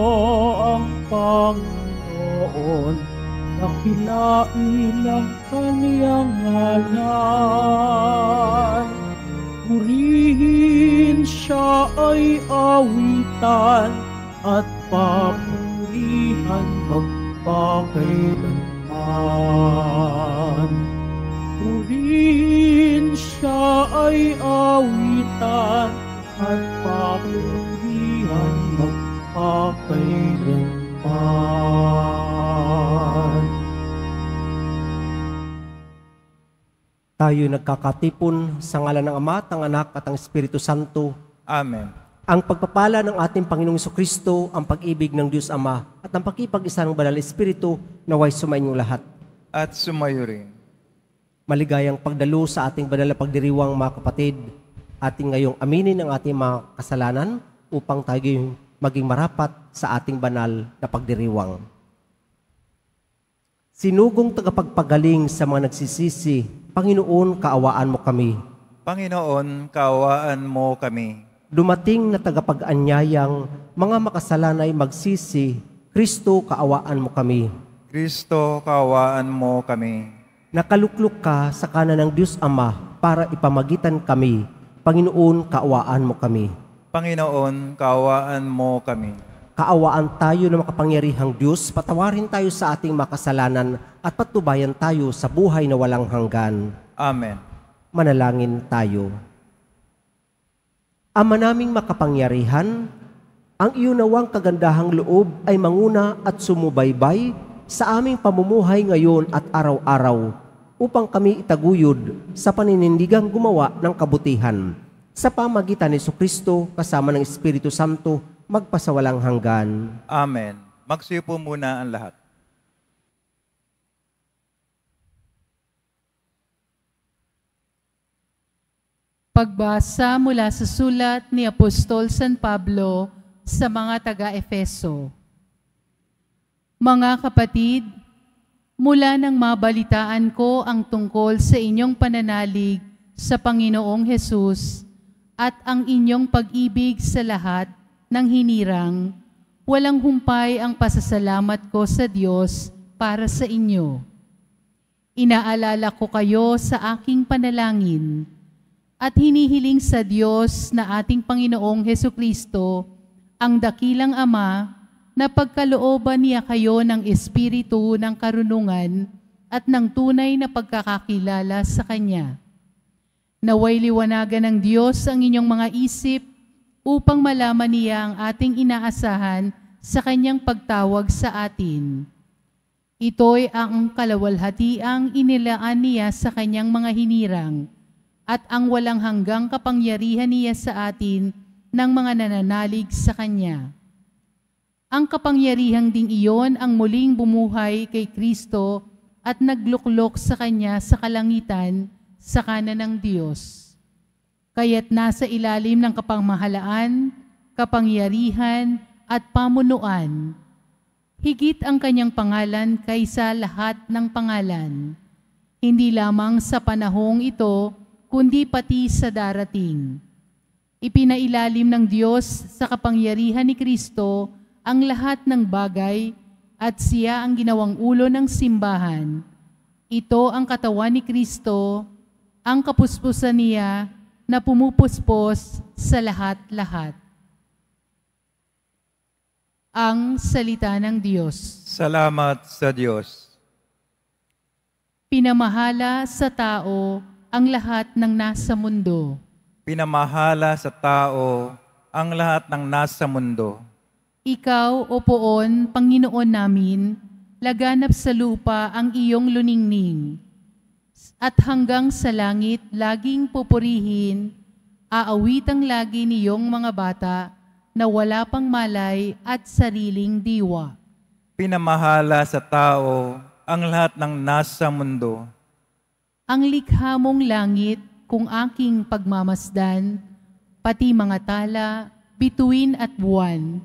ang Panginoon, dakilain ang kaniyang ngalan. Purihin siya ay awitan at papurihan magpakailanman. Purihin siya ay awitan at papurihan magpakailanman. Tayo nagkakatipon sa ngalan ng Ama, ng Anak at ng Espiritu Santo. Amen. Ang pagpapala ng ating Panginoong Jesucristo, ang pag-ibig ng Diyos Ama, at ang pakipag-isa ng Banal na Espiritu naway sumainyong lahat. At sumayo rin. Maligayang pagdalo sa ating banal na pagdiriwang, mga kapatid. Ating ngayong aminin ang ating mga kasalanan upang tayo maging marapat sa ating banal na pagdiriwang. Sinugong tagapagpagaling sa mga nagsisisi, Panginoon, kaawaan mo kami. Panginoon, kaawaan mo kami. Dumating na tagapag-anyayang mga makasalanay magsisi, Kristo, kaawaan mo kami. Kristo, kaawaan mo kami. Nakaluklok ka sa kanan ng Diyos Ama para ipamagitan kami. Panginoon, kaawaan mo kami. Panginoon, kaawaan mo kami. Kaawaan tayo ng makapangyarihang Diyos, patawarin tayo sa ating makasalanan at patnubayan tayo sa buhay na walang hanggan. Amen. Manalangin tayo. Ama naming makapangyarihan, ang iyo nawang kagandahang loob ay manguna at sumubaybay sa aming pamumuhay ngayon at araw-araw upang kami itaguyod sa paninindigang gumawa ng kabutihan. Sa pamagitan ni Jesucristo kasama ng Espiritu Santo, magpasawalang hanggan. Amen. Magsiyo po muna ang lahat. Pagbasa mula sa sulat ni Apostol San Pablo sa mga taga-Efeso. Mga kapatid, mula nang mabalitaan ko ang tungkol sa inyong pananalig sa Panginoong Hesus at ang inyong pag-ibig sa lahat ng hinirang, walang humpay ang pasasalamat ko sa Diyos para sa inyo. Inaalala ko kayo sa aking panalangin at hinihiling sa Diyos na ating Panginoong Hesukristo, ang dakilang Ama, na pagkalooban niya kayo ng espiritu ng karunungan at ng tunay na pagkakakilala sa Kanya. Naway liwanagan ng Diyos ang inyong mga isip upang malaman niya ang ating inaasahan sa Kanyang pagtawag sa atin. Ito'y ang kalawalhatiang inilaan niya sa Kanyang mga hinirang at ang walang hanggang kapangyarihan niya sa atin ng mga nananalig sa Kanya. Ang kapangyarihang ding iyon ang muling bumuhay kay Kristo at nagluklok sa Kanya sa kalangitan sa kanan ng Diyos. Kaya't nasa ilalim ng kapamahalaan, kapangyarihan at pamunuan, higit ang Kanyang pangalan kaysa lahat ng pangalan, hindi lamang sa panahong ito, kundi pati sa darating. Ipinailalim ng Diyos sa kapangyarihan ni Kristo ang lahat ng bagay at siya ang ginawang ulo ng simbahan. Ito ang katawan ni Kristo, ang kapuspusan niya na pumupuspos sa lahat-lahat. Ang salita ng Diyos. Salamat sa Diyos. Pinamahala sa tao ang lahat ng nasa mundo. Pinamahala sa tao ang lahat ng nasa mundo. Ikaw, O Poon, Panginoon namin, laganap sa lupa ang iyong luningning. At hanggang sa langit, laging pupurihin, aawitang lagi niyong mga bata na wala pang malay at sariling diwa. Pinamahala sa tao ang lahat ng nasa mundo. Ang likha mong langit kung aking pagmamasdan, pati mga tala, bituin at buwan.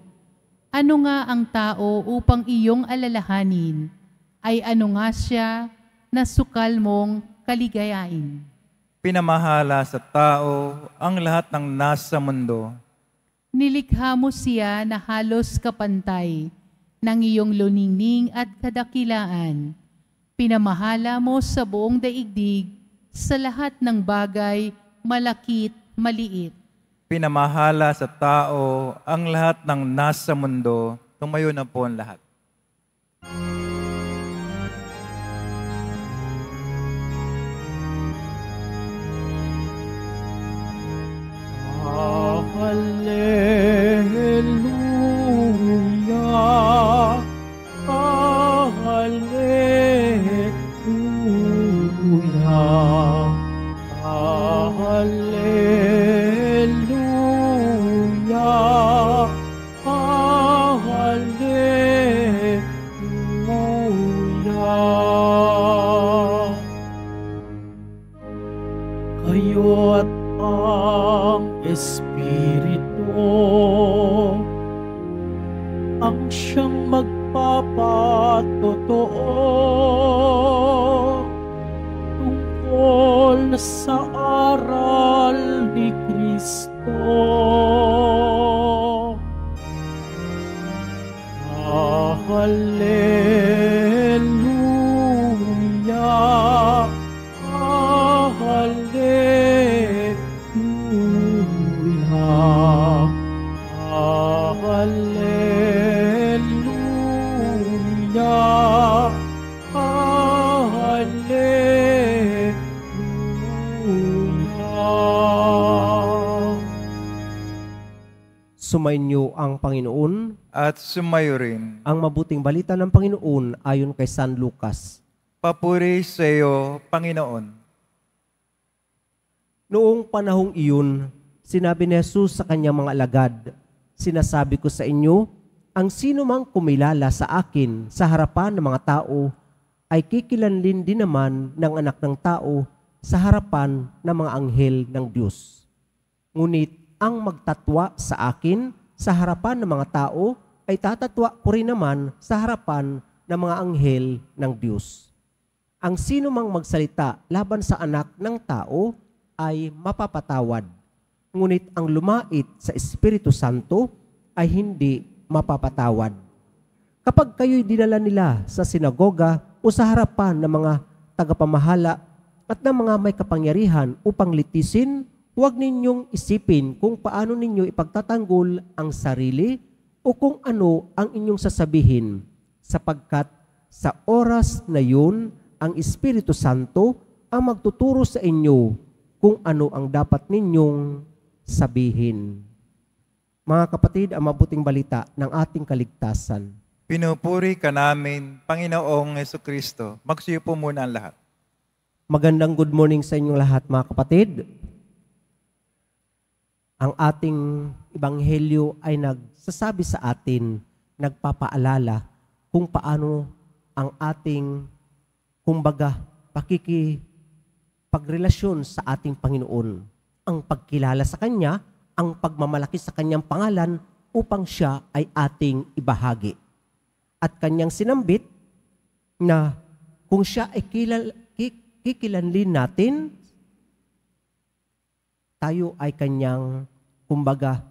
Ano nga ang tao upang iyong alalahanin, ay ano nga siya na sukal mong kaligayain. Pinamahala sa tao ang lahat ng nasa mundo. Nilikha mo siya na halos kapantay ng iyong luningning at kadakilaan. Pinamahala mo sa buong daigdig sa lahat ng bagay, malakit, maliit. Pinamahala sa tao ang lahat ng nasa mundo. Tumayo na po ang lahat. Hallelujah, Hallelujah, Hallelujah, Hallelujah. Kayo't ang Espiritu ang siyang magpapatotoo tungkol sa aral ni Kristo. Hallelujah, Hallelujah, Hallelujah, Hallelujah. Sumainyo ang Panginoon. At sumayo rin. Ang mabuting balita ng Panginoon ayon kay San Lucas. Papuri sa iyo, Panginoon. Noong panahong iyon, sinabi ni Jesus sa kanyang mga alagad, "Sinasabi ko sa inyo, ang sino mang kumilala sa akin sa harapan ng mga tao, ay kikilanlin din naman ng anak ng tao sa harapan ng mga anghel ng Diyos. Ngunit ang magtatwa sa akin sa harapan ng mga tao, ay tatatwa ko rin naman sa harapan ng mga anghel ng Diyos. Ang sino mang magsalita laban sa anak ng tao ay mapapatawad. Ngunit ang lumait sa Espiritu Santo ay hindi mapapatawad. Kapag kayo'y dinala nila sa sinagoga o sa harapan ng mga tagapamahala at ng mga may kapangyarihan upang litisin, huwag ninyong isipin kung paano ninyo ipagtatanggol ang sarili o kung ano ang inyong sasabihin, sapagkat sa oras na yun, ang Espiritu Santo ang magtuturo sa inyo kung ano ang dapat ninyong sabihin." Mga kapatid, ang mabuting balita ng ating kaligtasan. Pinupuri ka namin, Panginoong Jesucristo. Magsiyo po muna ang lahat. Magandang good morning sa inyong lahat, mga kapatid. Ang ating ebanghelyo ay nagsasabi sa atin, nagpapaalala kung paano ang ating, kumbaga, pagrelasyon sa ating Panginoon. Ang pagkilala sa Kanya, ang pagmamalaki sa Kanyang pangalan upang Siya ay ating ibahagi. At Kanyang sinambit na kung Siya ay kikilanlin natin, tayo ay Kanyang, kumbaga,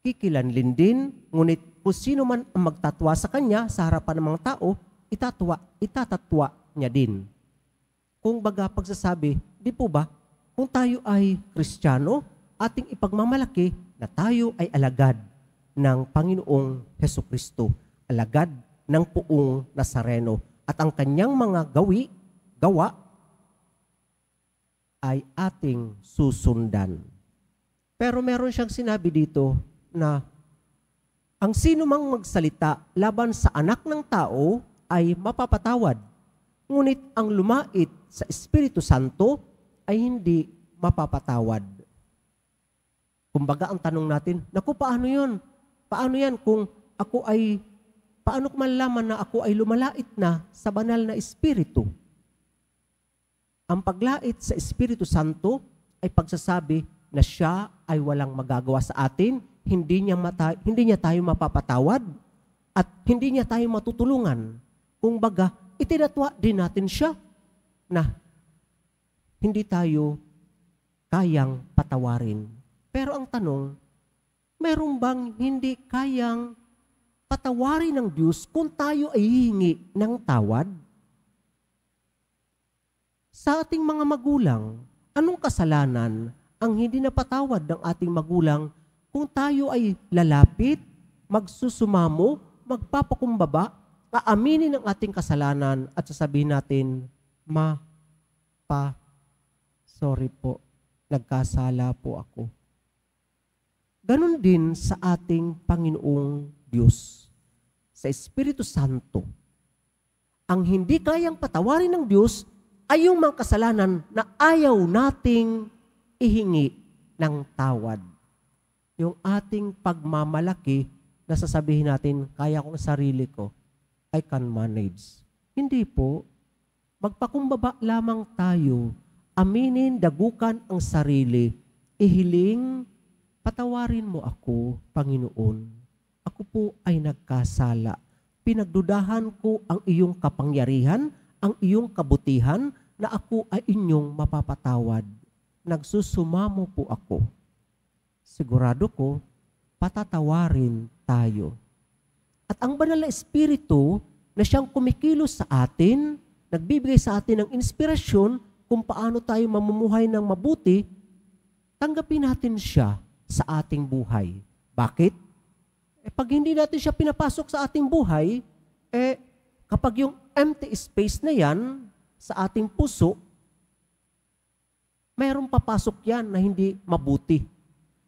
kikilanlin din, ngunit kung sino man ang magtatwa sa Kanya sa harapan ng mga tao, itatatwa niya din. Kung baga pagsasabi, di po ba, kung tayo ay Kristiyano, ating ipagmamalaki na tayo ay alagad ng Panginoong Hesukristo, alagad ng Puong Nazareno, at ang Kanyang mga gawa, ay ating susundan. Pero meron siyang sinabi dito na ang sino mang magsalita laban sa anak ng tao ay mapapatawad. Ngunit ang lumait sa Espiritu Santo ay hindi mapapatawad. Kumbaga ang tanong natin, naku, paano yun? Paano yan kung paano ko malalaman na ako ay lumalait na sa banal na Espiritu? Ang paglait sa Espiritu Santo ay pagsasabi na siya ay walang magagawa sa atin, hindi niya tayo mapapatawad, at hindi niya tayo matutulungan. Kung baga, itinatwa din natin siya na hindi tayo kayang patawarin. Pero ang tanong, Meron bang hindi kayang patawarin ng Diyos kung tayo ay hihingi ng tawad? Sa ating mga magulang, anong kasalanan ang hindi napatawad ng ating magulang kung tayo ay lalapit, magsusumamo, magpapakumbaba, aaminin ang ating kasalanan at sasabihin natin, sorry po, nagkasala po ako. Ganon din sa ating Panginoong Diyos, sa Espiritu Santo. Ang hindi kayang patawarin ng Diyos ay yung mga kasalanan na ayaw nating ihingi ng tawad. Yung ating pagmamalaki na sasabihin natin, kaya kong sarili ko, I can manage. Hindi po. Magpakumbaba lamang tayo, aminin, dagukan ang sarili, ihiling, patawarin mo ako, Panginoon. Ako po ay nagkasala. Pinagdudahan ko ang iyong kapangyarihan, ang iyong kabutihan, na ako ay inyong mapapatawad. Nagsusumamo po ako. Sigurado ko, patatawarin tayo. At ang banal na Espiritu na siyang kumikilos sa atin, nagbibigay sa atin ng inspirasyon kung paano tayo mamumuhay ng mabuti, tanggapin natin siya sa ating buhay. Bakit? Pag hindi natin siya pinapasok sa ating buhay, kapag yung empty space na yan sa ating puso, mayroong papasok yan na hindi mabuti.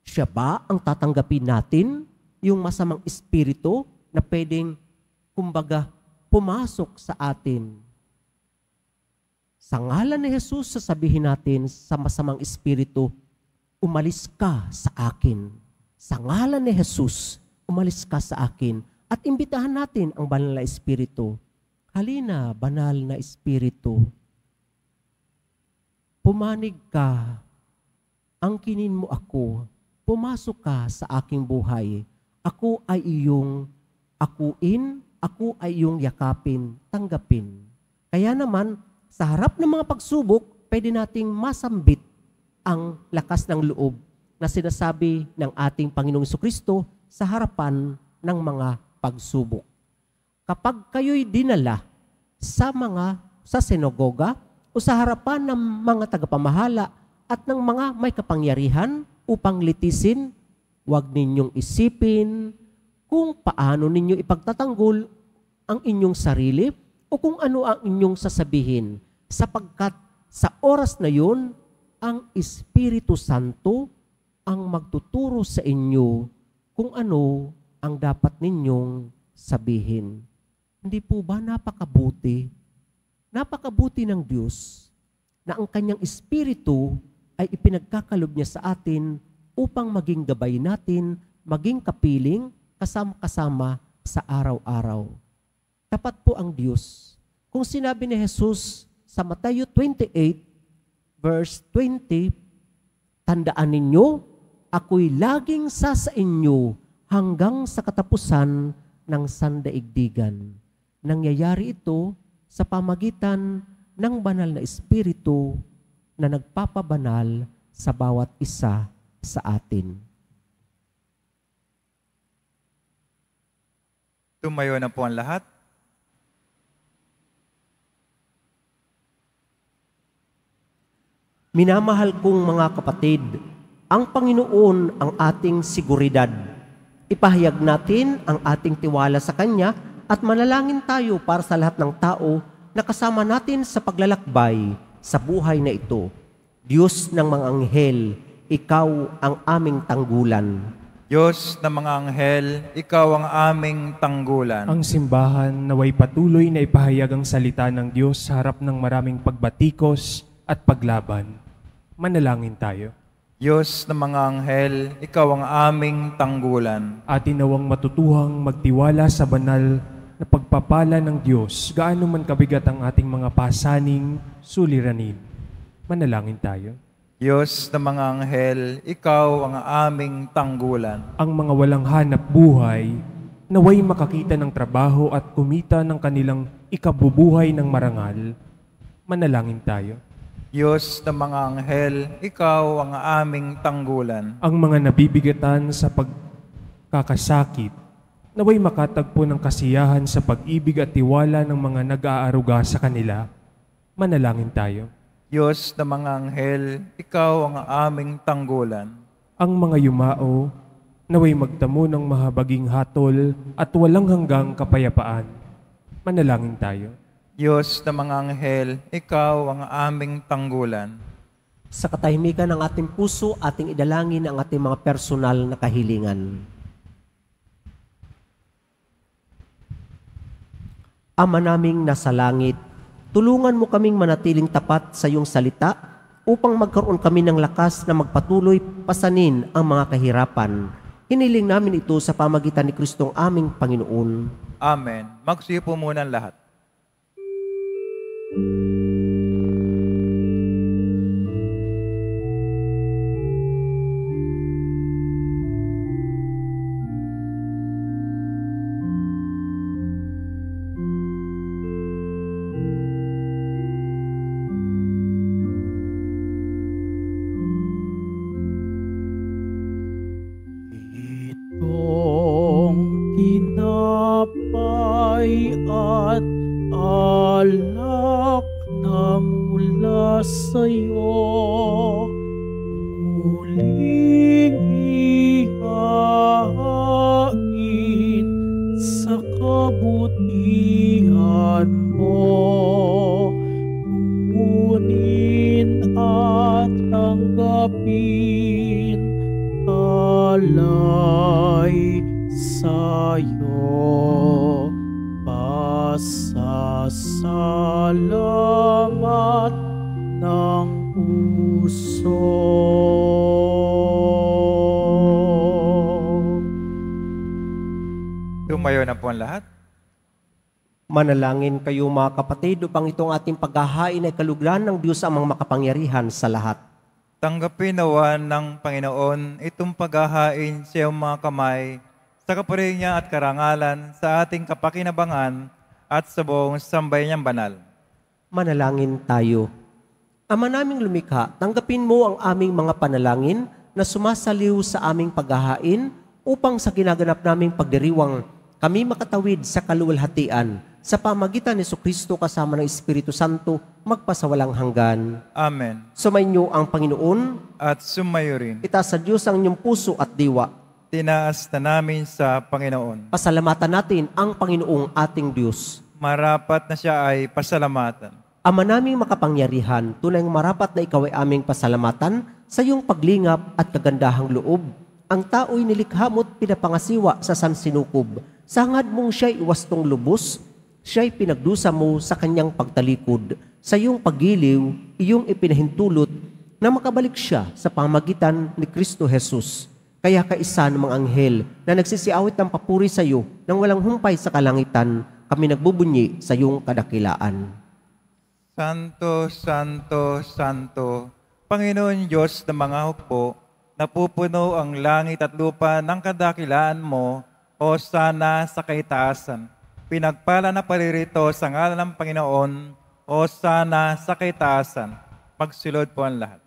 Siya ba ang tatanggapin natin, yung masamang espiritu na pwedeng, kumbaga, pumasok sa atin? Sa ngalan ni Jesus, sasabihin natin sa masamang espiritu, umalis ka sa akin. Sa ngalan ni Jesus, umalis ka sa akin. At imbitahan natin ang banal na espiritu. Halina, banal na espiritu. Pumanig ka, angkinin mo ako, pumasok ka sa aking buhay. Ako ay iyong akuin, ako ay iyong yakapin, tanggapin. Kaya naman, sa harap ng mga pagsubok, pwede nating masambit ang lakas ng loob na sinasabi ng ating Panginoong Jesucristo sa harapan ng mga pagsubok. Kapag kayo'y dinala sa sinagoga o sa harapan ng mga tagapamahala at ng mga may kapangyarihan upang litisin, huwag ninyong isipin kung paano ninyo ipagtatanggol ang inyong sarili o kung ano ang inyong sasabihin, sapagkat sa oras na yun, ang Espiritu Santo ang magtuturo sa inyo kung ano ang dapat ninyong sabihin. Hindi po ba napakabuti? Napakabuti ng Diyos na ang kanyang Espiritu ay ipinagkakalob niya sa atin upang maging gabay natin, maging kapiling, kasama-kasama sa araw-araw. Tapat po ang Diyos. Kung sinabi ni Jesus sa Matthew 28, verse 20, tandaan ninyo, ako'y laging sa inyo hanggang sa katapusan ng sandaigdigan. Nangyayari ito sa pamagitan ng banal na Espiritu na nagpapabanal sa bawat isa sa atin. Tumayo na po ang lahat. Minamahal kong mga kapatid, ang Panginoon ang ating seguridad. Ipahayag natin ang ating tiwala sa Kanya at manalangin tayo para sa lahat ng tao na kasama natin sa paglalakbay sa buhay na ito. Diyos ng mga anghel, Ikaw ang aming tanggulan. Diyos ng mga anghel, Ikaw ang aming tanggulan. Ang simbahan naway patuloy na ipahayag ang salita ng Diyos sa harap ng maraming pagbatikos at paglaban. Manalangin tayo. Diyos ng mga anghel, Ikaw ang aming tanggulan. Atin nawang matutuhang magtiwala sa banal na pagpapala ng Diyos, gaano man kabigat ang ating mga pasaning suliranin. Manalangin tayo. Diyos ng mga anghel, Ikaw ang aming tanggulan. Ang mga walang hanap buhay, naway makakita ng trabaho at kumita ng kanilang ikabubuhay ng marangal. Manalangin tayo. Diyos ng mga anghel, Ikaw ang aming tanggulan. Ang mga nabibigatan sa kakasakit, naway makatagpo ng kasiyahan sa pag-ibig at tiwala ng mga nag-aaruga sa kanila. Manalangin tayo. Diyos na mga anghel, ikaw ang aming tanggulan. Ang mga yumao, naway magtamo ng mahabaging hatol at walang hanggang kapayapaan. Manalangin tayo. Diyos na mga anghel, ikaw ang aming tanggulan. Sa katahimikan ng ating puso, ating idalangin ang ating mga personal na kahilingan. Ama naming nasa langit, tulungan mo kaming manatiling tapat sa iyong salita upang magkaroon kami ng lakas na magpatuloy pasanin ang mga kahirapan. Hiniling namin ito sa pamagitan ni Kristong aming Panginoon. Amen. Magsiyo po muna ang lahat. Itong tinapay at alak na mula sa'yo, muling ihain sa kabutihan mo. Kunin at tanggapin alay sa'yo, pasasalamat ng puso. Tumayo na po ang lahat. Manalangin kayo mga kapatid upang itong ating paghahain ay kalugran ng Diyos amang makapangyarihan sa lahat. Tanggapin nawa ng Panginoon itong paghahain sa iyong mga kamay sa kapuri niya at karangalan sa ating kapakinabangan at sa buong sambayan niyang banal. Manalangin tayo. Ama naming lumikha, tanggapin mo ang aming mga panalangin na sumasaliw sa aming paghahain upang sa ginaganap naming pagdiriwang kami makatawid sa kaluwalhatian sa pamagitan ni Jesucristo kasama ng Espiritu Santo magpasawalang hanggan. Amen. Sumainyo ang Panginoon, At sumayo rin. itaas sa Diyos ang inyong puso at diwa. Tinaas na namin sa Panginoon. Pasalamatan natin ang Panginoong ating Diyos. Marapat na siya ay pasalamatan. Ama naming makapangyarihan, tunay marapat na ikaw ay aming pasalamatan sa iyong paglingap at kagandahang loob. Ang tao'y nilikha mo't pinapangasiwa sa sansinukob. Sa hangad mong siya'y iwastong lubos, siya'y pinagdusa mo sa kanyang pagtalikod. Sa iyong paggiliw, iyong ipinahintulot na makabalik siya sa pamagitan ni Kristo Jesus. Kaya kaisa ng mga anghel na nagsisiawit ng papuri sa iyo nang walang humpay sa kalangitan, kami nagbubunyi sa iyong kadakilaan. Santo, Santo, Santo, Panginoon Diyos ng mga hukbo, napupuno ang langit at lupa ng kadakilaan mo, o sana sa kaitaasan. Pinagpala na paririto sa ngalan ng Panginoon, o sana sa kaitaasan. Magsilod po ang lahat.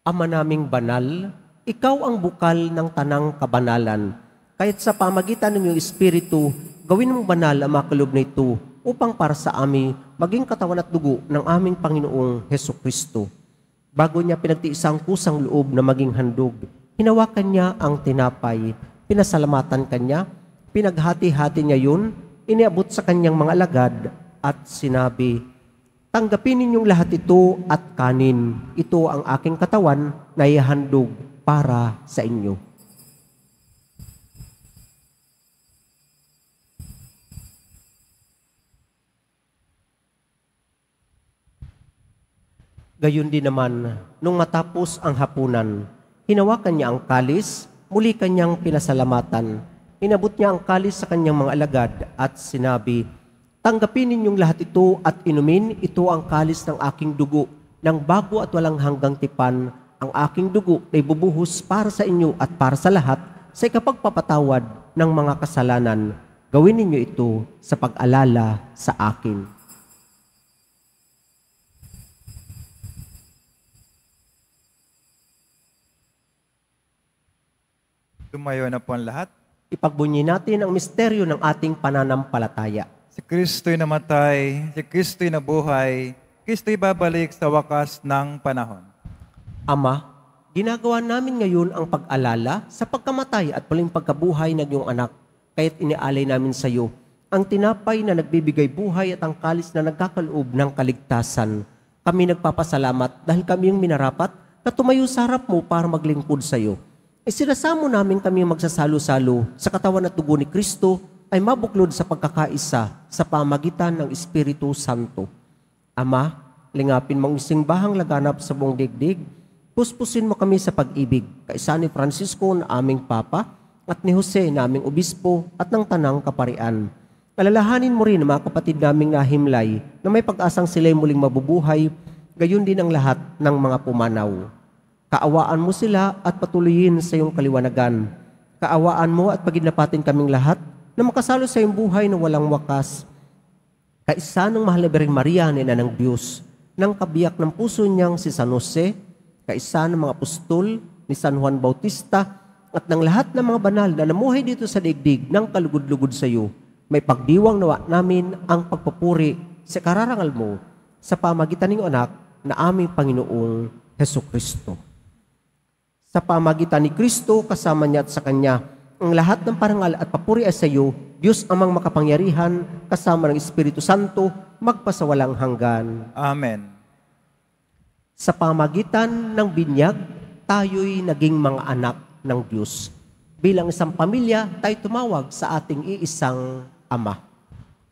Ama naming banal, ikaw ang bukal ng tanang kabanalan. Kahit sa pamagitan ng iyong Espiritu, gawin mong banal ang mga kaloob na ito upang para sa amin maging katawan at dugo ng aming Panginoong Hesukristo. Bago niya pinagtiisang kusang loob na maging handog, hinawakan niya ang tinapay, pinasalamatan kanya, pinaghati-hati niya yun, iniabot sa kanyang mga alagad at sinabi, tanggapin ninyong lahat ito at kanin. Ito ang aking katawan na ihandog para sa inyo. Gayon din naman, nung matapos ang hapunan, hinawakan niya ang kalis, muli kanyang pinasalamatan. Inabot niya ang kalis sa kanyang mga alagad at sinabi, tanggapin ninyong lahat ito at inumin, ito ang kalis ng aking dugo, ng bago at walang hanggang tipan. Ang aking dugo ay bubuhos para sa inyo at para sa lahat sa ikapagpapatawad ng mga kasalanan. Gawin ninyo ito sa pag-alala sa akin. Tumayo na po ang lahat. Ipagbunyi natin ang misteryo ng ating pananampalataya. Si Kristo'y namatay, si Kristo'y nabuhay, Kristo'y babalik sa wakas ng panahon. Ama, ginagawa namin ngayon ang pag-alala sa pagkamatay at muling pagkabuhay ng iyong anak, kaya't inialay namin sa iyo ang tinapay na nagbibigay buhay at ang kalis na nagkakaloob ng kaligtasan. Kami nagpapasalamat dahil kami yung minarapat na tumayo sa harap mo para maglingkod sa iyo. Isinasamo namin kami magsasalo-salo sa katawan at dugo ni Kristo ay mabuklod sa pagkakaisa sa pamagitan ng Espiritu Santo. Ama, lingapin mong simbahang laganap sa buong digdig, puspusin mo kami sa pag-ibig, kaisa ni Francisco na aming Papa at ni Jose na aming Obispo at ng Tanang Kaparian. Alalahanin mo rin ang mga kapatid naming nahimlay na may pag-asang sila'y muling mabubuhay, gayon din ang lahat ng mga pumanaw. Kaawaan mo sila at patuloyin sa iyong kaliwanagan. Kaawaan mo at paginlapatin kaming lahat na makasalo sa iyong buhay na walang wakas. Kaisa ng mahal na Birheng Maria, na ina ng Diyos, ng kabiyak ng puso niyang si San Jose, kaisa ng mga apostol ni San Juan Bautista, at ng lahat ng mga banal na namuhay dito sa daigdig ng kalugod-lugod sa iyo, may pagdiwang nawa namin ang pagpupuri sa kararangal mo sa pamagitan ng anak na aming Panginoong Hesukristo. Sa pamagitan ni Kristo, kasama niya at sa Kanya, ang lahat ng parangal at papuri ay sa iyo, Diyos amang makapangyarihan, kasama ng Espiritu Santo, magpasawalang hanggan. Amen. Sa pamagitan ng binyag, tayo'y naging mga anak ng Diyos. Bilang isang pamilya, tayo tumawag sa ating iisang Ama.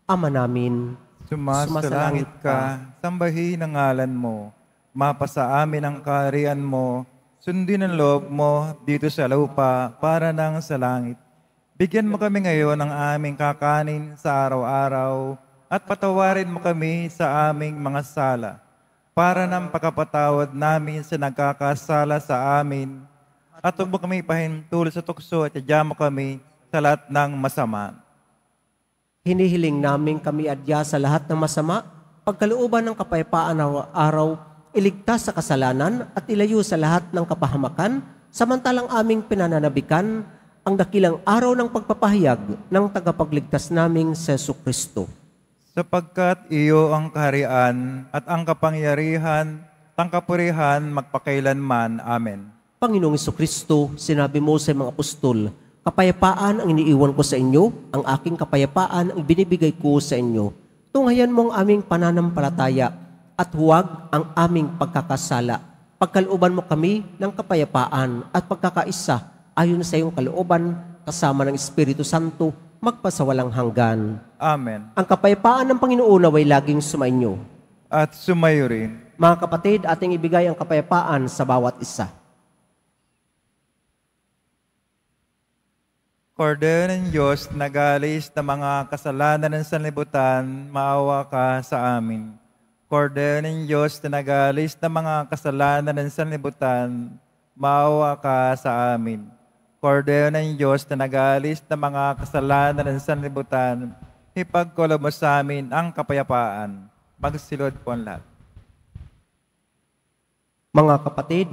Ama namin, Sumasalangit ka, sambahin ang ngalan mo, mapasa amin ang kaharian mo, sundin ang loob mo dito sa lupa para nang sa langit. Bigyan mo kami ngayon ng aming kakanin sa araw-araw at patawarin mo kami sa aming mga sala para nang pagkapatawad namin sa nagkakasala sa amin at huwag mo kami pahintulot sa tukso at iadya mo kami sa lahat ng masama. hinihiling namin kami adya sa lahat ng masama, pagkalooban ng kapayapaan araw-araw, iligtas sa kasalanan at ilayo sa lahat ng kapahamakan, samantalang aming pinananabikan ang dakilang araw ng pagpapahayag ng tagapagligtas naming si Jesucristo. Sapagkat iyo ang kaharian at ang kapangyarihan, ang kapurihan magpakailanman. Amen. Panginoong Jesucristo, sinabi mo sa mga apostol, kapayapaan ang iniiwan ko sa inyo, ang aking kapayapaan ang binibigay ko sa inyo. Tunghayan mo ang aming pananampalataya at huwag ang aming pagkakasala. Pagkalooban mo kami ng kapayapaan at pagkakaisa ayon sa iyong kalooban kasama ng Espiritu Santo magpasawalang hanggan. Amen. Ang kapayapaan ng Panginoon naway laging sumainyo. At sumayo rin. Mga kapatid, ating ibigay ang kapayapaan sa bawat isa. Kordero ng Diyos, nagalis na mga kasalanan ng sanlibutan, maawa ka sa amin. Kordero ng Diyos, na nagalis na mga kasalanan ng sanlibutan, maawa ka sa amin. Kordero ng Diyos, na nagalis na mga kasalanan ng sanlibutan, ipagkaloob mo sa amin ang kapayapaan. Magsilod po ang lahat. Mga kapatid,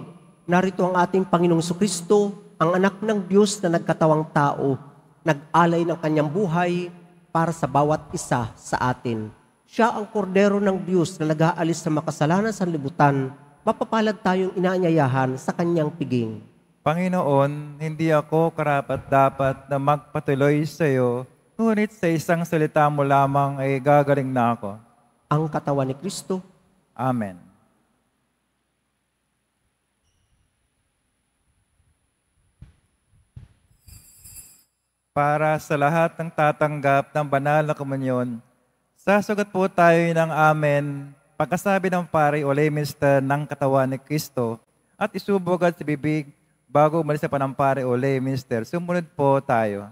narito ang ating Panginoong Jesucristo, ang anak ng Diyos na nagkatawang tao, nag-alay ng kanyang buhay para sa bawat isa sa atin. Siya ang kordero ng Diyos na nag-aalis sa makasalanan sa libutan, mapapalad tayong inaanyayahan sa kanyang piging. Panginoon, hindi ako karapat-dapat na magpatuloy sa iyo, ngunit sa isang salita mo lamang ay gagaling na ako. Ang katawan ni Kristo. Amen. Para sa lahat ng tatanggap ng banal na komunyon, sasagot po tayo ng Amen pagkasabi ng pari o lay minister ng katawan ni Kristo at isubog at sa bibig bago umalis sa panampari o lay minister. Sumunod po tayo.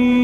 Amen.